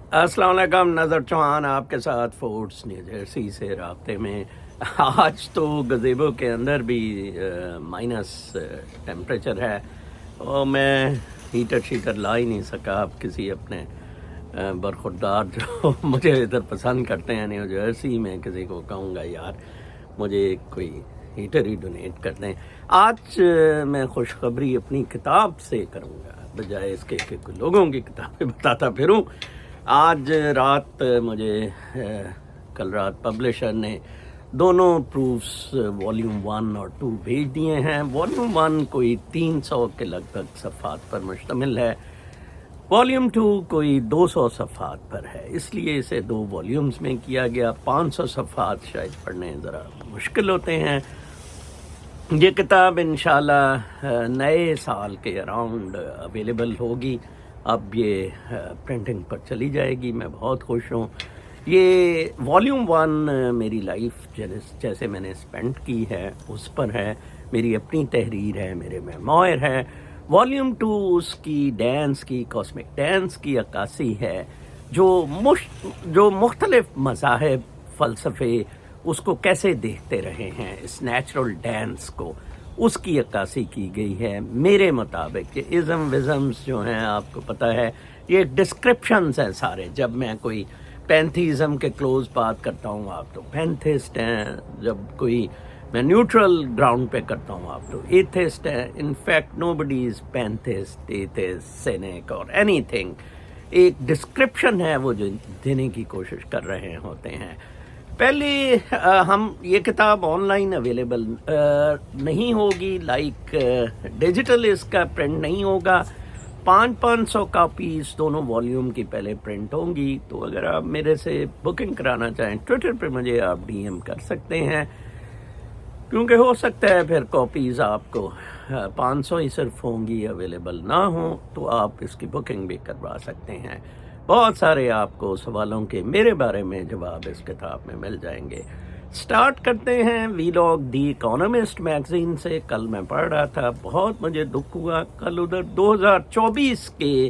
अस्सलाम वालेकुम। नज़र चौहान आपके साथ फोर्ट्स न्यू जर्सी से राब्ते में। आज तो गज़ेबो के अंदर भी माइनस टेम्परेचर है और मैं हीटर शीटर ला ही नहीं सका। अब किसी अपने बरखुरदार जो मुझे इधर पसंद करते हैं न्यू जर्सी में, किसी को कहूँगा यार मुझे कोई हीटर ही डोनेट कर दें। आज मैं खुशखबरी अपनी किताब से करूँगा बजाय इसके कि कोई लोगों की किताबें बताता फिरूँ। आज रात मुझे कल रात पब्लिशर ने दोनों प्रूफ्स वॉल्यूम 1 और 2 भेज दिए हैं। वॉल्यूम 1 कोई 300 के लगभग सफ़हात पर मुश्तमिल है, वॉल्यूम 2 कोई 200 सफ़हात पर है, इसलिए इसे 2 वॉल्यूम्स में किया गया। 500 सफ़हात शायद पढ़ने ज़रा मुश्किल होते हैं। ये किताब इंशाल्लाह नए साल के अराउंड अवेलेबल होगी। अब ये प्रिंटिंग पर चली जाएगी। मैं बहुत खुश हूँ। ये वॉल्यूम 1 मेरी लाइफ जैसे मैंने स्पेंड की है उस पर है, मेरी अपनी तहरीर है, मेरे मेमोयर है। वॉल्यूम 2 उसकी डांस की, कॉस्मिक डांस की अक्कासी है, जो मुख्तलिफ मज़ाहिब फ़लसफ़े उसको कैसे देखते रहे हैं, इस नेचुरल डांस को, उसकी अक्कासी की गई है। मेरे मुताबिक ये इज़म विज़म्स जो हैं, आपको पता है ये डिस्क्रिप्शंस हैं सारे। जब मैं कोई पैंथीज़म के क्लोज बात करता हूँ आप तो पैंथिस्ट हैं, जब कोई मैं न्यूट्रल ग्राउंड पे करता हूँ आप तो एथिस्ट हैं। In fact nobody is pantheist, atheist, scenic और एनीथिंग। एक डिस्क्रिप्शन है वो जो देने की कोशिश कर रहे होते हैं। पहले हम ये किताब ऑनलाइन अवेलेबल नहीं होगी, लाइक डिजिटल इसका प्रिंट नहीं होगा। 500 कापीज़ दोनों वॉल्यूम की पहले प्रिंट होंगी। तो अगर आप मेरे से बुकिंग कराना चाहें ट्विटर पे मुझे आप डीएम कर सकते हैं, क्योंकि हो सकता है फिर कॉपीज़ आपको 500 ही सिर्फ होंगी, अवेलेबल ना हो तो आप इसकी बुकिंग भी करवा सकते हैं। बहुत सारे आपको सवालों के मेरे बारे में जवाब इस किताब में मिल जाएंगे। स्टार्ट करते हैं वीलॉग दी इकोनॉमिस्ट मैगजीन से। कल मैं पढ़ रहा था, बहुत मुझे दुख हुआ। कल उधर 2024 के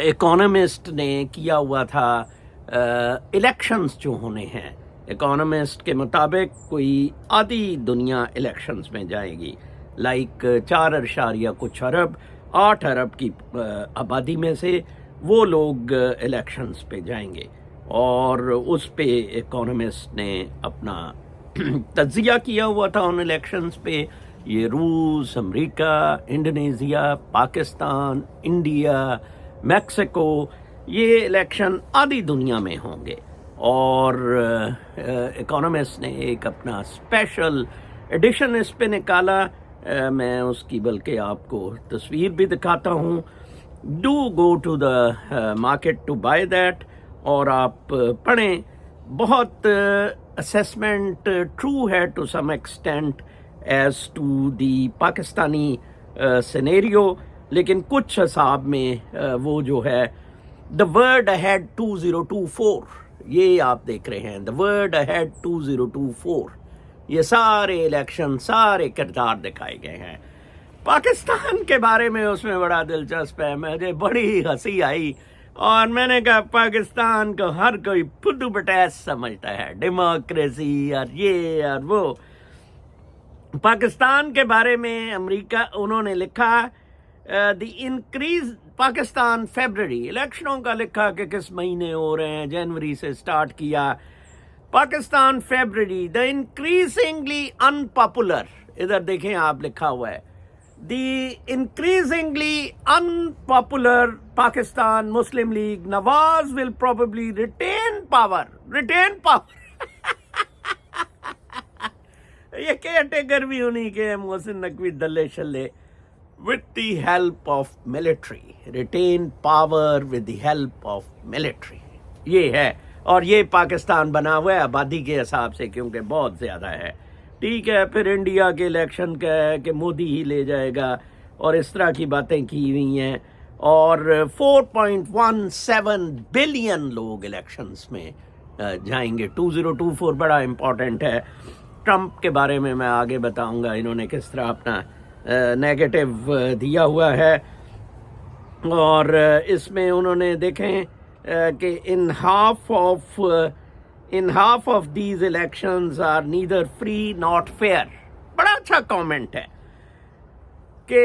इकोनॉमिस्ट ने किया हुआ था इलेक्शंस जो होने हैं। इकोनॉमिस्ट के मुताबिक कोई आधी दुनिया इलेक्शंस में जाएगी, लाइक 4 कुछ अरब, 8 अरब की आबादी में से वो लोग इलेक्शंस पे जाएंगे। और उस पे इकोनॉमिस्ट ने अपना तज्जिया किया हुआ था उन इलेक्शंस पे। ये रूस, America, Indonesia, Pakistan, India, Mexico, ये इलेक्शन आधी दुनिया में होंगे। और इकोनॉमिस्ट ने एक अपना स्पेशल एडिशन इस पे निकाला। मैं उसकी बल्कि आपको तस्वीर भी दिखाता हूँ। Do go to the market to buy that और आप पढ़ें। बहुत असेसमेंट ट्रू है to some extent as to the Pakistani scenario, लेकिन कुछ हिसाब में वो जो है द वर्ड अहेड 2024, ये आप देख रहे हैं, द वर्ड अहेड 2024, ये सारे इलेक्शन, सारे किरदार दिखाए गए हैं। पाकिस्तान के बारे में उसमें बड़ा दिलचस्प है। मुझे बड़ी हंसी आई और मैंने कहा पाकिस्तान को हर कोई फुद्दू बटैस समझता है, डेमोक्रेसी और ये और वो। पाकिस्तान के बारे में अमेरिका उन्होंने लिखा द इंक्रीज पाकिस्तान फरवरी, इलेक्शनों का लिखा कि किस महीने हो रहे हैं, जनवरी से स्टार्ट किया। पाकिस्तान फरवरी, द इंक्रीजिंगली अनपॉपुलर, इधर देखें आप लिखा हुआ है, The increasingly unpopular Pakistan Muslim League, Nawaz will probably retain power. Retain power. ये केयरटेकर भी उन्हीं के, Mohsin Naqvi, दल्ले शल्ले, with the help of military. Retain power with the help of military. ये है। और ये पाकिस्तान बना हुआ है आबादी के हिसाब से, क्योंकि बहुत ज़्यादा है। ठीक है, फिर इंडिया के इलेक्शन का है कि मोदी ही ले जाएगा और इस तरह की बातें की हुई हैं। और 4.17 बिलियन लोग इलेक्शंस में जाएंगे। 2024 बड़ा इम्पॉर्टेंट है। ट्रंप के बारे में मैं आगे बताऊंगा, इन्होंने किस तरह अपना नेगेटिव दिया हुआ है। और इसमें उन्होंने देखें کہ in half of these elections are neither free not fair. بڑا اچھا کامنٹ ہے کہ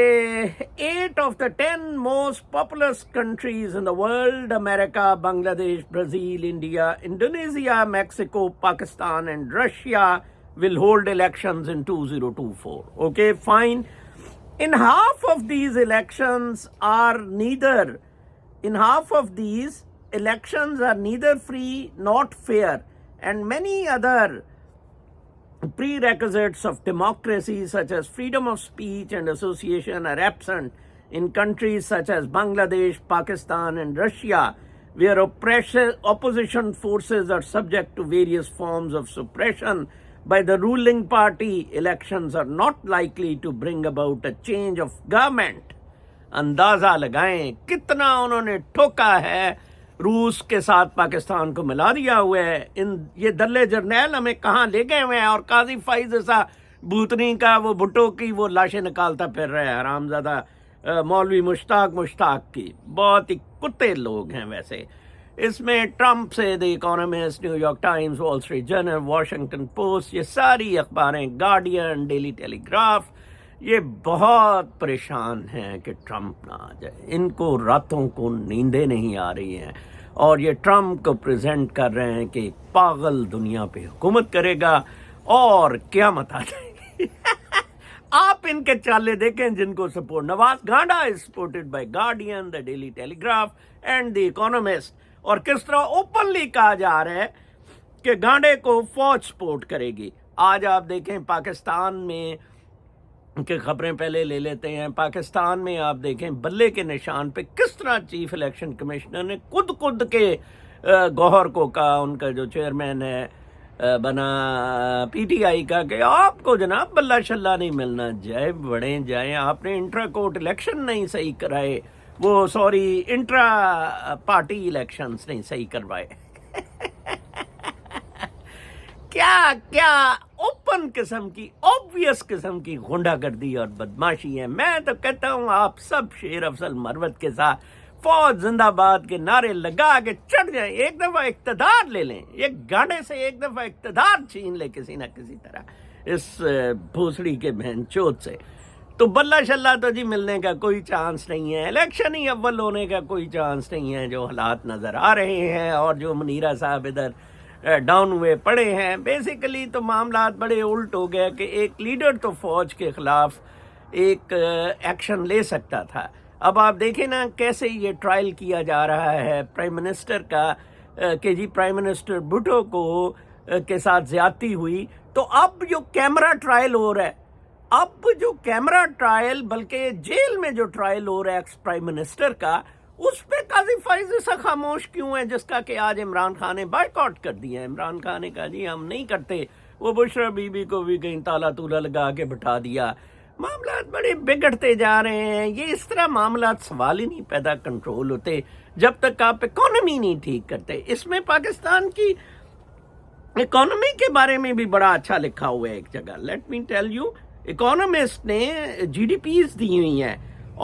8 of the 10 most populous countries in the world, America, Bangladesh, Brazil, India, Indonesia, Mexico, Pakistan and Russia will hold elections in 2024. Okay, fine. In half of these elections are neither free not fair, and many other prerequisites of democracy such as freedom of speech and association are absent in countries such as Bangladesh, Pakistan and Russia, where opposition forces are subject to various forms of suppression by the ruling party. Elections are not likely to bring about a change of government. اندازہ لگائیں کتنا انہوں نے ٹھوکا ہے، روس کے ساتھ پاکستان کو ملا دیا ہوا ہے. یہ دلے جرنیل ہمیں کہاں لے گئے ہوئے ہیں، اور قاضی فائز ایسا بھوتنی کا وہ بھٹو کی وہ لاشیں نکالتا پھر رہا ہے حرامزادہ مولوی مشتاق کی. بہت ہی کتے لوگ ہیں ویسے. اس میں ٹرمپ سے the Economist, New York Times, Wall Street Journal, Washington Post, یہ ساری اخباریں، گارڈین، ڈیلی ٹیلی گراف، یہ بہت پریشان ہیں کہ ٹرمپ نہ آ جائے. ان کو راتوں کو نیندیں نہیں آ رہی ہیں، اور یہ ٹرمپ کو پریزنٹ کر رہے ہیں کہ ایک پاگل دنیا پہ حکومت کرے گا اور قیامت آ جائے گی. آپ ان کے چالے دیکھیں جن کو سپورٹ. نواز گانڈا is supported by Guardian, the Daily Telegraph and the Economist. اور کس طرح اوپنلی کہا جا رہا ہے کہ گانڈے کو فوج سپورٹ کرے گی. آج آپ دیکھیں پاکستان میں کہ خبریں پہلے لے لیتے ہیں. پاکستان میں آپ دیکھیں بلے کے نشان پہ کس طرح چیف الیکشن کمشنر نے خود کے گوہر کو کہا، ان کا جو چیئرمین ہے بنا پی ٹی آئی کا، کہ آپ کو جناب بلہ شلہ نہیں ملنا، جائے بڑے جائیں. آپ نے انٹرا کورٹ الیکشن نہیں صحیح کرائے، وہ سوری انٹرا پارٹی الیکشنز نہیں صحیح کروائے. کیا اوپن قسم کی، آبویس قسم کی غنڈہ گردی اور بدماشی ہے. میں تو کہتا ہوں آپ سب شیر افضل مروت کے ساتھ فوج زندہ باد کے نعرے لگا کے چڑھ جائیں، ایک دفعہ اقتدار لے لیں، ایک گاڑے سے ایک دفعہ اقتدار چھین لے کسی نہ کسی طرح اس بھوسڑی کے بہن چوت سے. تو بلہ شلہ تو جی ملنے کا کوئی چانس نہیں ہے، الیکشن ہی اول ہونے کا کوئی چانس نہیں ہے. جو حالات نظر آ رہے ہیں اور جو منیرہ صاحب ادھر ڈاؤن ہوئے پڑے ہیں، بیسیکلی تو معاملات بڑے الٹ ہو گئے کہ ایک لیڈر تو فوج کے خلاف ایک ایکشن لے سکتا تھا. اب آپ دیکھیں نا کیسے یہ ٹرائل کیا جا رہا ہے پرائم منسٹر کا، کہ جی پرائم منسٹر بھٹو کو کے ساتھ زیادتی ہوئی. تو اب جو کیمرہ ٹرائل ہو رہا ہے، بلکہ جیل میں جو ٹرائل ہو رہا ہے ایکس پرائم منسٹر کا، اس پہ قاضی فائز ایسا خاموش کیوں ہے، جس کا کہ آج عمران خان نے بائیکاٹ کر دیا ہے. عمران خان نے کہا جی ہم نہیں کرتے. وہ بشرا بی بی کو بھی کہیں تالا تولا لگا کے بٹھا دیا. معاملات بڑے بگڑتے جا رہے ہیں. یہ اس طرح معاملات سوال ہی نہیں پیدا کنٹرول ہوتے جب تک آپ اکانومی نہیں ٹھیک کرتے. اس میں پاکستان کی اکانومی کے بارے میں بھی بڑا اچھا لکھا ہوا ہے ایک جگہ. Let me tell you, economist نے جی ڈی پیز دی ہوئی ہیں،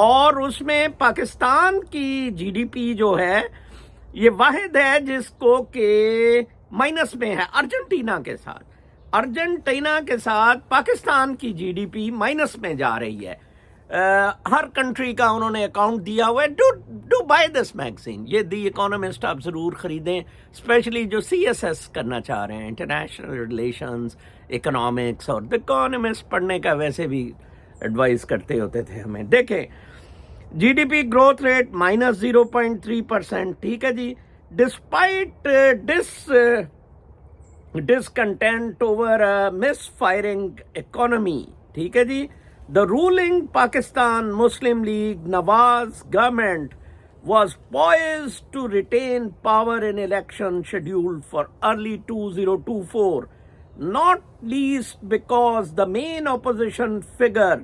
اور اس میں پاکستان کی جی ڈی پی جو ہے یہ واحد ہے جس کو کہ مائنس میں ہے ارجنٹینا کے ساتھ پاکستان کی جی ڈی پی مائنس میں جا رہی ہے. ہر کنٹری کا انہوں نے اکاؤنٹ دیا ہوا ہے. ڈو بائی دس میگزین، یہ دی اکانومسٹ آپ ضرور خریدیں، اسپیشلی جو سی ایس ایس کرنا چاہ رہے ہیں، انٹرنیشنل ریلیشنز، اکنامکس. اور دی اکانومسٹ پڑھنے کا ویسے بھی ایڈوائز کرتے ہوتے تھے ہمیں. دیکھیں G D P growth rate -0.3%. ٹھیک ہے جی. Despite discontent over misfiring economy. ٹھیک ہے جی. The ruling Pakistan Muslim League Nawaz government was poised to retain power in election scheduled for early 2024, not least because the main opposition figure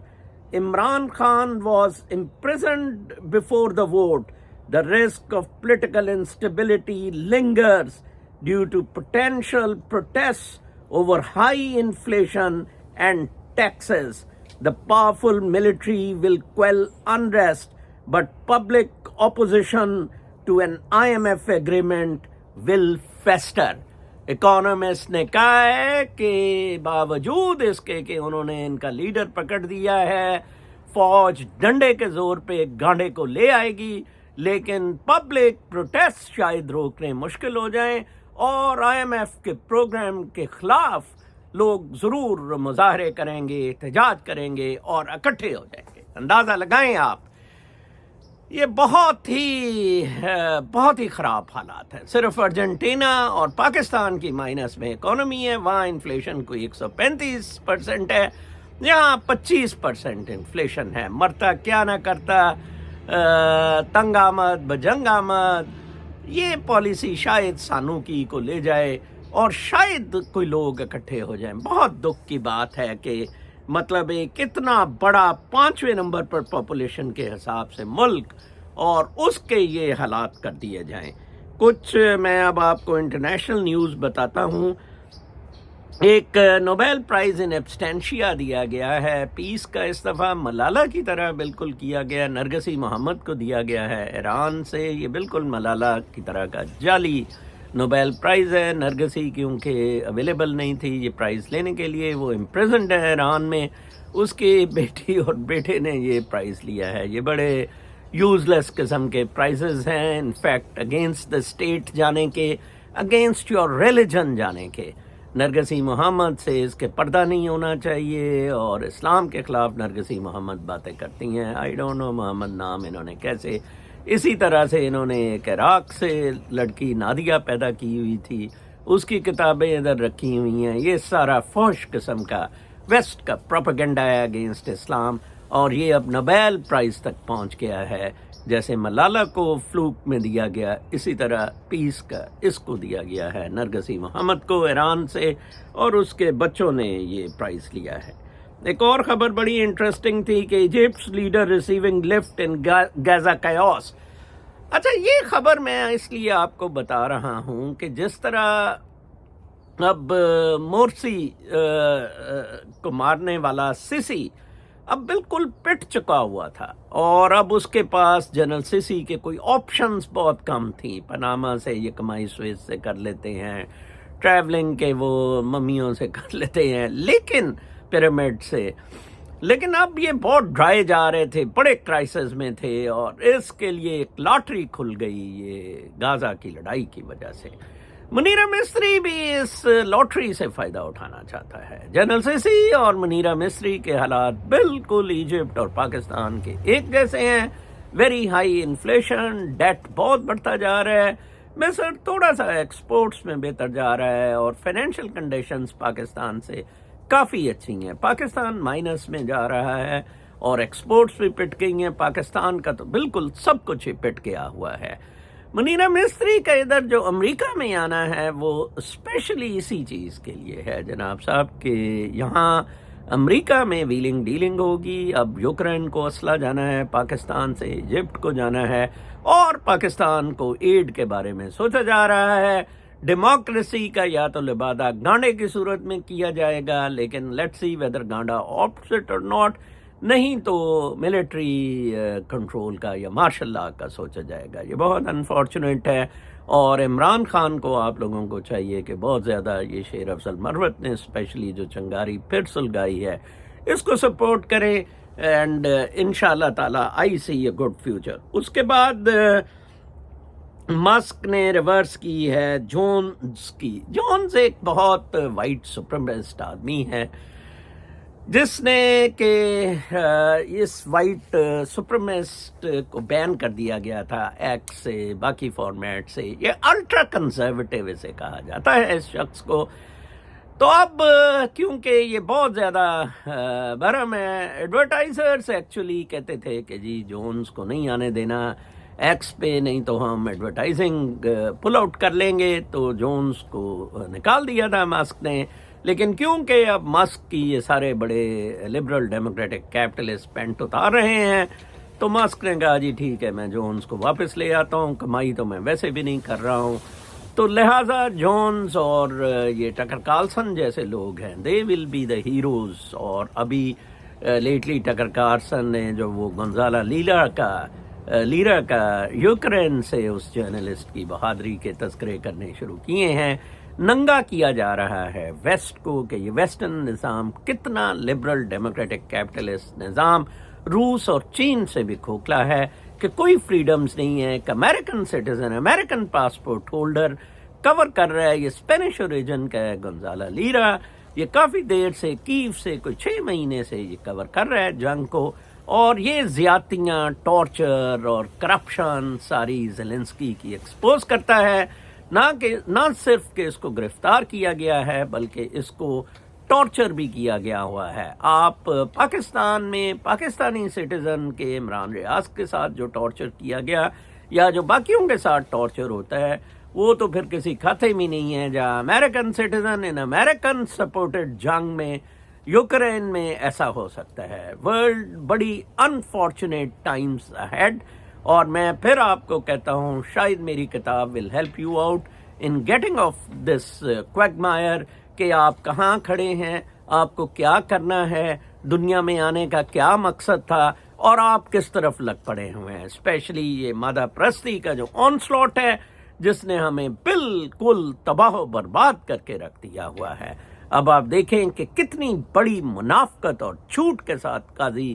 Imran Khan was imprisoned before the vote. The risk of political instability lingers due to potential protests over high inflation and taxes. The powerful military will quell unrest, but public opposition to an IMF agreement will fester. Economist ने कहा है कि बावजूद इसके कि उन्होंने इनका leader पकड़ दिया है, फौज डंडे के जोर पे गांडे को ले आएगी, लेकिन पब्लिक प्रोटेस्ट शायद रोकने मुश्किल हो जाएं और IMF के प्रोग्राम के खिलाफ लोग ज़रूर मुजाहरे करेंगे, एहतजाज करेंगे और इकट्ठे हो जाएंगे। अंदाज़ा लगाएं आप, ये बहुत ही ख़राब हालात है। सिर्फ अर्जेंटीना और पाकिस्तान की माइनस में इकोनॉमी है, वहाँ इन्फ्लेशन कोई 135% है, यहाँ 25% इन्फ्लेशन है। मरता क्या ना करता, तंग आमद बजंग आमद, ये पॉलिसी शायद सानूकी को ले जाए और शायद कोई लोग इकट्ठे हो जाएं। बहुत दुख की बात है कि मतलब एक इतना बड़ा 5वें नंबर पर पॉपुलेशन के हिसाब से मुल्क और उसके ये हालात कर दिए जाएं। कुछ मैं अब आपको इंटरनेशनल न्यूज़ बताता हूँ। एक नोबेल प्राइज़ इन एब्सटेंशिया दिया गया है पीस का, इस दफ़ा मलाला की तरह बिल्कुल किया गया, नरगसी मोहम्मद को दिया गया है ईरान से। ये बिल्कुल मलाला की तरह का जाली नोबेल प्राइज़ है। नरगसी क्योंकि अवेलेबल नहीं थी ये प्राइज़ लेने के लिए, वो इम्प्रिजन्ड है ईरान में, उसकी बेटी और बेटे ने ये प्राइज़ लिया है। ये बड़े यूज़लेस किस्म के प्राइजेज़ हैं, इनफैक्ट अगेंस्ट द स्टेट जाने के, अगेंस्ट योर रिलीजन जाने के। नरगसी मोहम्मद से इसके पर्दा नहीं होना चाहिए और इस्लाम के ख़िलाफ़ नरगसी मोहम्मद बातें करती हैं। आई डोंट नो मोहम्मद नाम इन्होंने कैसे, इसी तरह से इन्होंने एक इराक़ से लड़की नादिया पैदा की हुई थी, उसकी किताबें इधर रखी हुई हैं। ये सारा फौश किस्म का वेस्ट का प्रोपेगेंडा है अगेंस्ट इस्लाम, और ये अब नोबेल प्राइज़ तक पहुंच गया है। जैसे मलाला को फ्लूक में दिया गया, इसी तरह पीस का इसको दिया गया है, नरगसी मोहम्मद को ईरान से, और उसके बच्चों ने ये प्राइज़ लिया है। एक और ख़बर बड़ी इंटरेस्टिंग थी कि Egypt's leader receiving lift in Gaza chaos. अच्छा, ये ख़बर मैं इसलिए आपको बता रहा हूँ कि जिस तरह अब मोर्सी को मारने वाला सिसी अब बिल्कुल पिट चुका हुआ था और अब उसके पास जनरल सिसी के कोई ऑप्शंस बहुत कम थी। पनामा से ये कमाई स्विस से कर लेते हैं, ट्रैवलिंग के वो मम्मियों से कर लेते हैं, लेकिन पिरामिड से, लेकिन अब ये बहुत ड्राई जा रहे थे, बड़े क्राइसिस में थे और इसके लिए एक लॉटरी खुल गई ये गाज़ा की लड़ाई की वजह से। मुनीरा मिस्त्री भी इस लॉटरी से फ़ायदा उठाना चाहता है। जनरल सिसी और मुनीरा मिस्त्री के हालात बिल्कुल इजिप्ट और पाकिस्तान के एक जैसे हैं। वेरी हाई इन्फ्लेशन, डेट बहुत बढ़ता जा रहा है, मिस्र थोड़ा सा एक्सपोर्ट्स में बेहतर जा रहा है और फाइनेंशियल कंडीशंस पाकिस्तान से काफ़ी अच्छी हैं। पाकिस्तान माइनस में जा रहा है और एक्सपोर्ट्स भी पिट गई हैं। पाकिस्तान का तो बिल्कुल सब कुछ ही पिट गया हुआ है। मुनीरा मिस्त्री का इधर जो अमेरिका में आना है वो स्पेशली इसी चीज़ के लिए है जनाब साहब कि यहाँ अमेरिका में व्हीलिंग डीलिंग होगी। अब यूक्रेन को असला जाना है, पाकिस्तान से इजिप्ट को जाना है और पाकिस्तान को एड के बारे में सोचा जा रहा है। डेमोक्रेसी का या तो लिबादा गांडे की सूरत में किया जाएगा, लेकिन लेट्स सी वेदर गांडा ऑप्ट्स इट और नॉट, नहीं तो मिलिट्री कंट्रोल का या मार्शल लॉ का सोचा जाएगा। ये बहुत अनफॉर्चुनेट है और इमरान खान को आप लोगों को चाहिए कि बहुत ज़्यादा ये शेर अफजल मरवत ने स्पेशली जो चंगारी फिर सुलगाई है इसको सपोर्ट करें एंड इंशाल्लाह ताला आई सी अ गुड फ्यूचर। उसके बाद मस्क ने रिवर्स की है जोन्स की। जोन्स एक बहुत वाइट सुप्रीमेसिस्ट आदमी है जिसने के इस वाइट सुप्रीमेसिस्ट को बैन कर दिया गया था एक्ट से, बाकी फॉर्मेट से। ये अल्ट्रा कंजर्वेटिव इसे कहा जाता है इस शख्स को। तो अब क्योंकि ये बहुत ज़्यादा बरम है, एडवर्टाइजर्स एक्चुअली कहते थे कि जी जोन्स को नहीं आने देना एक्स पे, नहीं तो हम एडवर्टाइजिंग पुल आउट कर लेंगे। तो जोन्स को निकाल दिया था मस्क ने, लेकिन क्योंकि अब मस्क की ये सारे बड़े लिबरल डेमोक्रेटिक कैपिटलिस्ट पेंट उतार रहे हैं तो मस्क ने कहा जी ठीक है, मैं जोन्स को वापस ले आता हूँ, कमाई तो मैं वैसे भी नहीं कर रहा हूँ। तो लिहाजा जोन्स और ये टकर कार्लसन जैसे लोग हैं, they will be the heroes. और अभी लेटली टकर कार्लसन ने जो वो गोंजाला लीला का لیرا کا یوکرین سے اس جرنلسٹ کی بہادری کے تذکرے کرنے شروع کیے ہیں. ننگا کیا جا رہا ہے ویسٹ کو کہ یہ ویسٹرن نظام کتنا لبرل ڈیموکریٹک کیپٹلسٹ نظام روس اور چین سے بھی کھوکھلا ہے, کہ کوئی فریڈمز نہیں ہے. کہ American citizen, American passport holder cover کر رہا ہے. یہ اسپینش اوریجن کا ہے گونزالو لیرا. یہ کافی دیر سے کیو سے کوئی 6 مہینے سے یہ کور کر رہا ہے جنگ کو, اور یہ زیادتیاں, ٹارچر اور کرپشن ساری زیلنسکی کی ایکسپوز کرتا ہے. نہ صرف کہ اس کو گرفتار کیا گیا ہے بلکہ اس کو ٹارچر بھی کیا گیا ہوا ہے. آپ پاکستان میں پاکستانی سٹیزن کے عمران ریاض کے ساتھ جو ٹارچر کیا گیا یا جو باقیوں کے ساتھ ٹارچر ہوتا ہے وہ تو پھر کسی کھاتے میں نہیں ہے. جہاں امریکن سٹیزن ان امریکن سپورٹڈ جنگ میں یوکرین میں ایسا ہو سکتا ہے. ورلڈ بڑی انفارچونیٹ ٹائمز اہیڈ. اور میں پھر آپ کو کہتا ہوں شاید میری کتاب will help you out in getting of this quagmire, کہ آپ کہاں کھڑے ہیں, آپ کو کیا کرنا ہے, دنیا میں آنے کا کیا مقصد تھا, اور آپ کس طرف لگ پڑے ہوئے ہیں. اسپیشلی یہ مادہ پرستی کا جو آن سلاٹ ہے جس نے ہمیں بالکل تباہ و برباد کر کے رکھ دیا ہوا ہے. اب آپ دیکھیں کہ کتنی بڑی منافقت اور جھوٹ کے ساتھ قاضی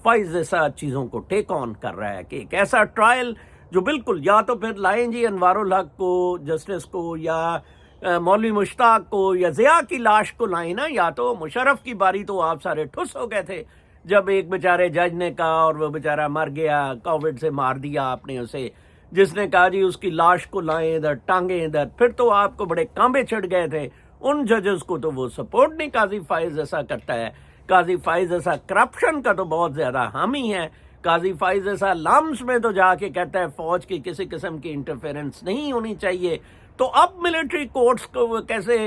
فائز ایسا چیزوں کو ٹیک آن کر رہا ہے, کہ ایک ایسا ٹرائل جو بالکل یا تو پھر لائیں جی انوار الحق کو جسٹس کو, یا مولوی مشتاق کو, یا ضیاء کی لاش کو لائیں نا. یا تو مشرف کی باری تو آپ سارے ٹھس ہو گئے تھے جب ایک بیچارے جج نے کہا, اور وہ بیچارہ مر گیا, کووڈ سے مار دیا آپ نے اسے, جس نے کہا جی اس کی لاش کو لائیں ادھر, ٹانگیں ادھر. پھر تو آپ کو بڑے کانبے چڑھ گئے تھے. ان ججز کو تو وہ سپورٹ نہیں قاضی فائز ایسا کرتا ہے. قاضی فائز ایسا کرپشن کا تو بہت زیادہ حامی ہے. قاضی فائز ایسا لامس میں تو جا کے کہتا ہے فوج کی کسی قسم کی انٹرفیرنس نہیں ہونی چاہیے. تو اب ملٹری کورٹس کو کیسے,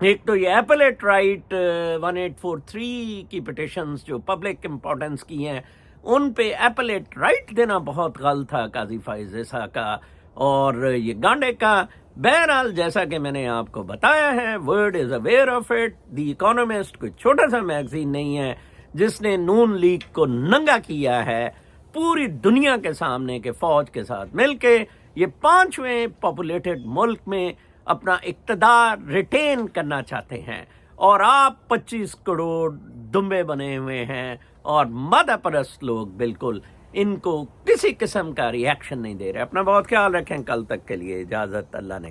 ایک تو یہ ایپلیٹ رائٹ 1843 کی پٹیشنز جو پبلک امپورٹنس کی ہیں ان پہ ایپلیٹ رائٹ دینا بہت غلط تھا قاضی فائز ایسا کا, اور یہ گانڈے کا. بہرحال جیسا کہ میں نے آپ کو بتایا ہے, world is aware of it. The economist کوئی چھوٹا سا میگزین نہیں ہے جس نے نون لیگ کو ننگا کیا ہے پوری دنیا کے سامنے کہ فوج کے ساتھ مل کے یہ 5ویں پاپولیٹڈ ملک میں اپنا اقتدار ریٹین کرنا چاہتے ہیں, اور آپ 25 کروڑ دمبے بنے ہوئے ہیں اور مادہ پرست لوگ بالکل ان کو کسی قسم کا ری ایکشن نہیں دے رہے. اپنا بہت خیال رکھیں. کل تک کے لیے اجازت. اللہ نے